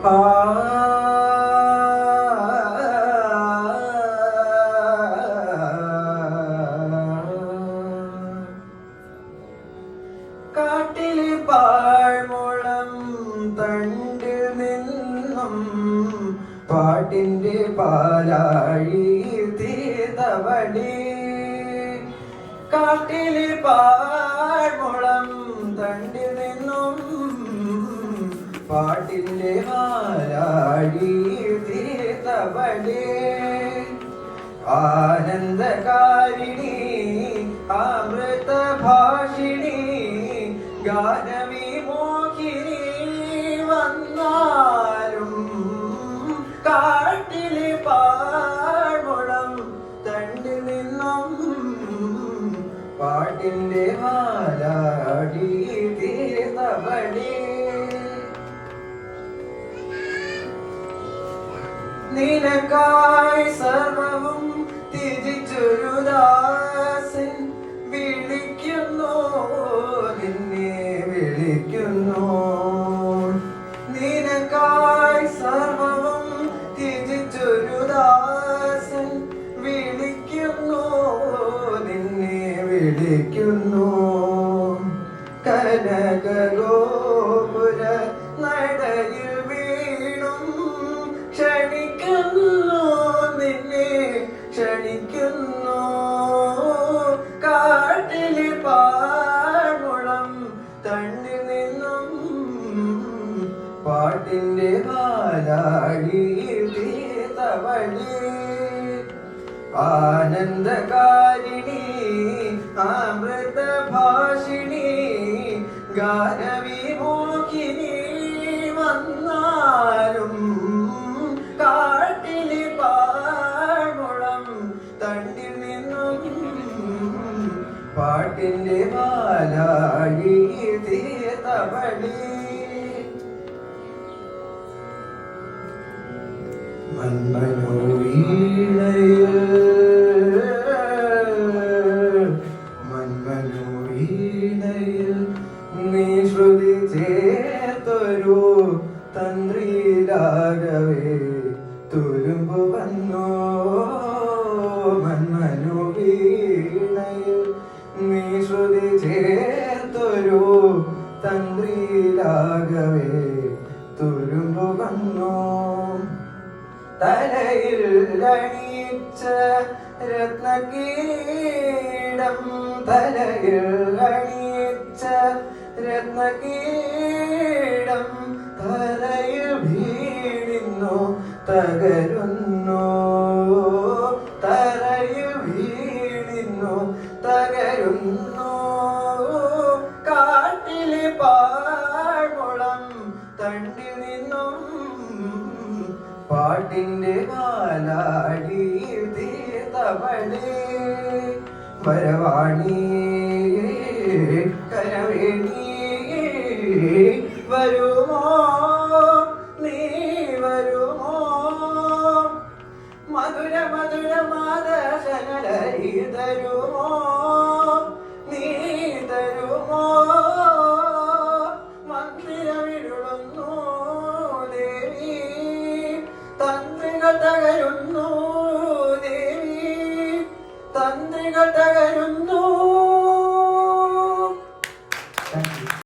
കാട്ടിലെ പാഴ്മുളം തണ്ടിൽ നിന്നും പാട്ടിന്റെ പാലാഴി തീർത്തവളി. കാട്ടിലെ പാഴ്മുളം തണ്ടിൽ നിന്നും പാട്ടിന്റെ പാലാഴി തീർത്തവളി. ആനന്ദകാരിണി അമൃതഭാഷിണി ഗാനവിമോഹിനി വന്നാലും കാട്ടിലെ പാഴ്മുളം തണ്ടിൽ നിന്നും പാട്ടിന്റെ മാലാടി തീർത്തവളി. നിനക്കായി സർവവും ത്യജിച്ചൊരു ദാസൻ വിളിക്കുന്നു, നിന്നെ വിളിക്കുന്നു. നിനക്കായി സർവവും ത്യജിച്ചൊരു ദാസൻ വിളിക്കുന്നു, നിന്നെ വിളിക്കുന്നു. കനകഗോപുര നടയിൽ വീണും ക്ഷണിക്കുന്നു, നിന്നെ ക്ഷണിക്കുന്നു. കാട്ടിലെ പാഴ്മുളം തണ്ടിൽ നിന്നും പാട്ടിന്റെ പാലാഴി തീർത്തവളി. ആനന്ദകാരിണി അമൃതഭാഷിണി ഗാനവിമോഹിനി വന്നാലും കാട്ടിലെ പാഴ്മുളം തണ്ടിൽ നിന്നും പാട്ടിന്റെ പാലാഴി തീർത്തവളി. മന്മനോവീണയിൽ നീ ശ്രുതി ചേർത്തൊരു തന്ത്രിരാഗവേ തുരുമ്പു വന്നോ. മന്മനോവീണയിൽ നീ ശ്രുതി ചേർത്തൊരു തന്ത്രിരാഗവേ തുരുമ്പു വന്നോ. തലയിൽ അണിയിച്ച രത്നകീടം, തലയിൽ അണിയിച്ച രത്നകീടം തലയിൽ വീഴുന്നു തകരുന്നു. തലയിൽ വീഴുന്നു തകരുന്നു. കാട്ടിലെ പാഴ്മുളം തണ്ടിൽ നിന്നും പാട്ടിന്റെ പാലാഴി തീർത്തവളി. വരവാണി കരവേണി വരുമോ, നീ വരുമോ. മധുര മധുര മാദശനലരി തരുമോ,